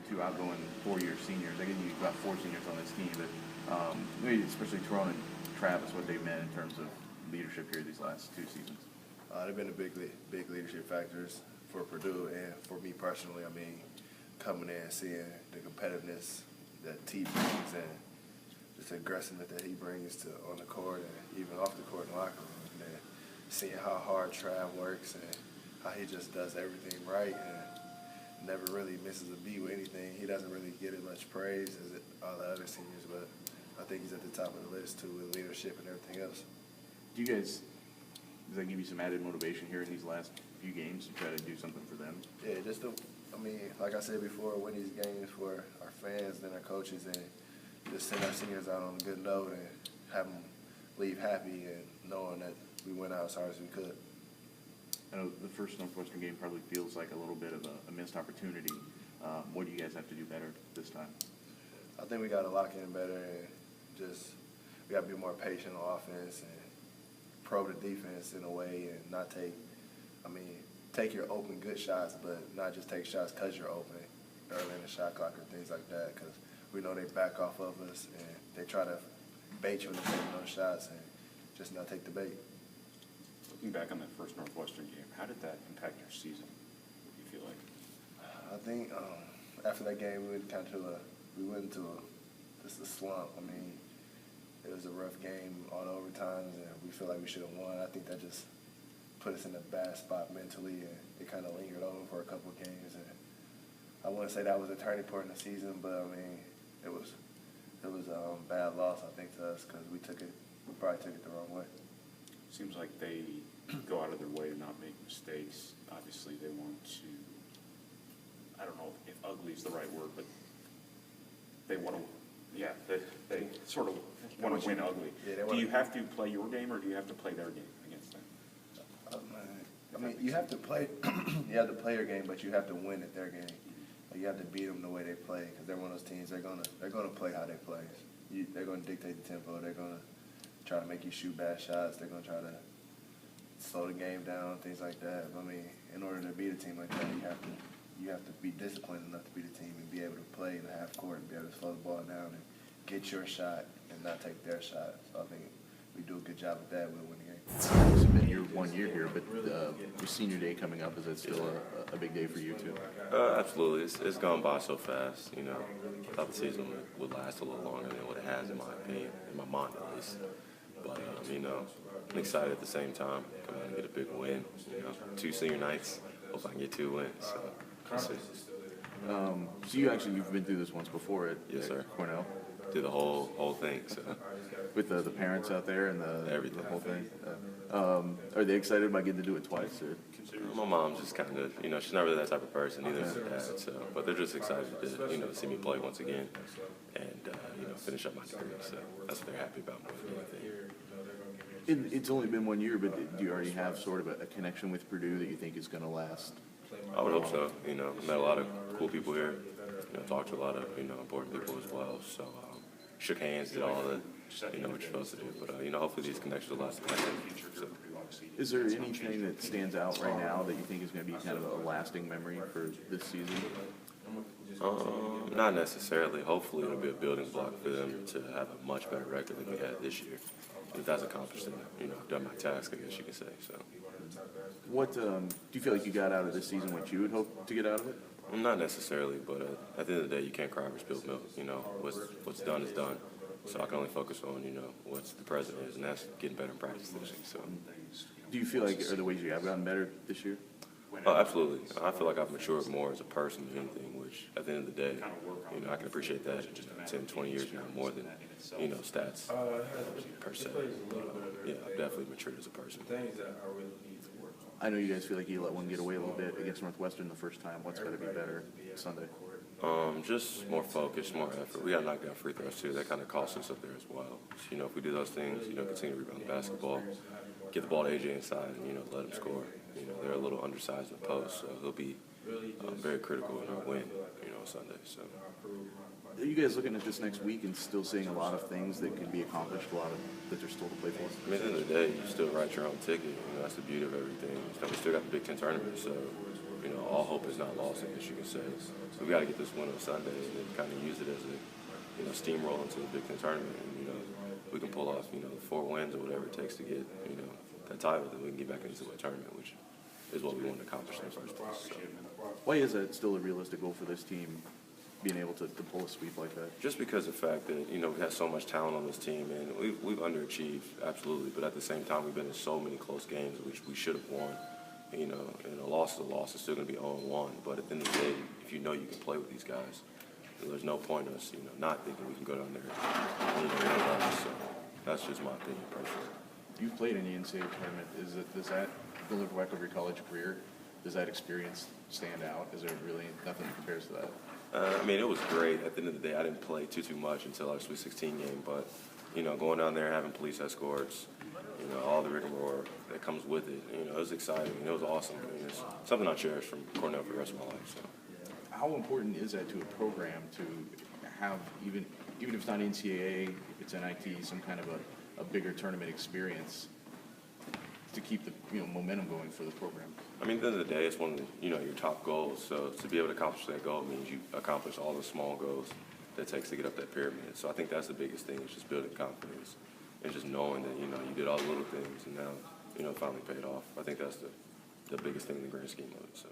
two outgoing four-year seniors. I guess you've got four seniors on this team, but maybe especially Tyrone and Travis, what they've meant in terms of leadership here these last two seasons. They've been big leadership factors for Purdue and for me personally. I mean, coming in and seeing the competitiveness that T brings and just the aggressiveness that he brings to on the court and even off the court in the locker room, and then seeing how hard Trav works and how he just does everything right and never really misses a beat with anything. He doesn't really get as much praise as all the other seniors, but I think he's at the top of the list too with leadership and everything else. Do you guys, does that give you some added motivation here in these last few games to try to do something for them? Yeah, I mean, like I said before, win these games for our fans and our coaches and just send our seniors out on a good note and have them leave happy and knowing that we went out as hard as we could. I know the first Northwestern game probably feels like a little bit of a missed opportunity. What do you guys have to do better this time? I think we got to lock in better and just we got to be more patient on offense and probe the defense in a way and not take your open good shots, but not just take shots because you're open early in the shot clock or things like that, because we know they back off of us and they try to bait you into taking those shots and just not take the bait. Looking back on that first Northwestern game, how did that impact your season? What do you feel like? I think after that game we went into a slump. I mean, it was a rough game, all the overtimes, and we feel like we should have won. I think that just put us in a bad spot mentally, and it kind of lingered over for a couple of games. And I wouldn't say that was a turning point in the season, but I mean, it was a bad loss, I think, to us because we probably took it the wrong way. Seems like they go out of their way to not make mistakes. Obviously, they want to, I don't know if ugly is the right word, but they want to, they sort of want to win ugly. Yeah, do you have to play your game or do you have to play their game against them? I mean, you have to play your game, but you have to win at their game. Like, you have to beat them the way they play because they're one of those teams. They're gonna play how they play. They're gonna dictate the tempo. They're gonna try to make you shoot bad shots. They're gonna try to slow the game down, things like that. I mean, in order to beat a team like that, you have to be disciplined enough to beat a team and be able to play in the half court and be able to slow the ball down and get your shot and not take their shot. So I think we do a good job at that. We'll win the game. It's been your 1 year here, but your senior day coming up, is it still a big day for you too? Absolutely. It's gone by so fast. You know, I thought the season would last a little longer than what it has, in my opinion, in my mind at least. But you know, I'm excited at the same time. Come out and get a big win. You know, 2 senior nights. Hope I can get 2 wins. So, we'll see. So you've been through this once before at Yes, sir. Cornell? Do the whole thing. So. With the parents out there and Everything. the whole thing? Are they excited about getting to do it twice? Or? My mom's just kind of, you know, she's not really that type of person, neither is her dad. So, but they're just excited to, you know, see me play once again and, you know, finish up my degree. So that's what they're happy about more than anything. It's only been 1 year, but do you already have sort of a connection with Purdue that you think is going to last? I would hope so. You know, I met a lot of cool people here. You know, talked to a lot of, you know, important people as well. So, shook hands, did all the, you know, what you're supposed to do. But, you know, hopefully these connections will last. So. Is there anything that stands out right now that you think is going to be kind of a lasting memory for this season? Not necessarily. Hopefully it'll be a building block for them to have a much better record than we had this year. And if that's accomplished, then, you know, I've done my task, I guess you could say. So. What do you feel like you got out of this season what you would hope to get out of it? Well, not necessarily, but at the end of the day, you can't cry over spilled milk. You know, what's done is done. So I can only focus on, you know, what's the present is, and that's getting better in practice this year. So. Do you feel like are the ways you have gotten better this year? Oh, absolutely. I feel like I've matured more as a person than anything, which at the end of the day, you know, I can appreciate that 10, 20 years now more than, you know, stats per se. Yeah, I've definitely matured as a person. I know you guys feel like you let one get away a little bit against Northwestern the first time. What's got to be better Sunday? Just more focus, more effort. We got to knock down free throws too. That kind of costs us up there as well. You know, if we do those things, you know, continue to rebound the basketball, get the ball to AJ inside, and, you know, let him score. You know, they're a little undersized in the post, so he'll be very critical in our win, you know, on Sunday. So. Are you guys looking at this next week and still seeing a lot of things that can be accomplished, a lot of that there's still to play for? I mean, at the end of the day, you still write your own ticket. You know, that's the beauty of everything. You know, we still got the Big Ten tournament, so you know, all hope is not lost, I guess you could say. So we got to get this win on Sunday and then kind of use it as a, you know, steamroll into the Big Ten tournament. And, you know, we can pull off, you know, 4 wins or whatever it takes to get, you know, that title, then we can get back into a tournament, which is what we want to accomplish in the first place. So. Why is that still a realistic goal for this team, being able to pull a sweep like that? Just because of the fact that, you know, we have so much talent on this team, and we've underachieved, absolutely. But at the same time, we've been in so many close games, which we should have won. You know, and a loss is a loss. It's still going to be 0-1. But at the end of the day, if you know you can play with these guys, there's no point in us, you know, not thinking we can go down there and, you know, win a run. So that's just my opinion, personally. You've played in the NCAA tournament. Does that, the look back of your college career, does that experience stand out? Is there really nothing that compares to that? I mean, it was great. At the end of the day, I didn't play too much until our Sweet 16 game. But, you know, going down there, having police escorts, you know, all the rigmarole that comes with it, you know, it was exciting. It was awesome. I mean, it's something I cherish from Cornell for the rest of my life. So. How important is that to a program to have, even if it's not NCAA, if it's NIT, some kind of a bigger tournament experience to keep the, you know, momentum going for the program? I mean, at the end of the day, it's one of the, you know, your top goals. So to be able to accomplish that goal means you accomplish all the small goals that it takes to get up that pyramid. So I think that's the biggest thing, is just building confidence and just knowing that, you know, you did all the little things and now, you know, it finally paid off. I think that's the biggest thing in the grand scheme of it. So.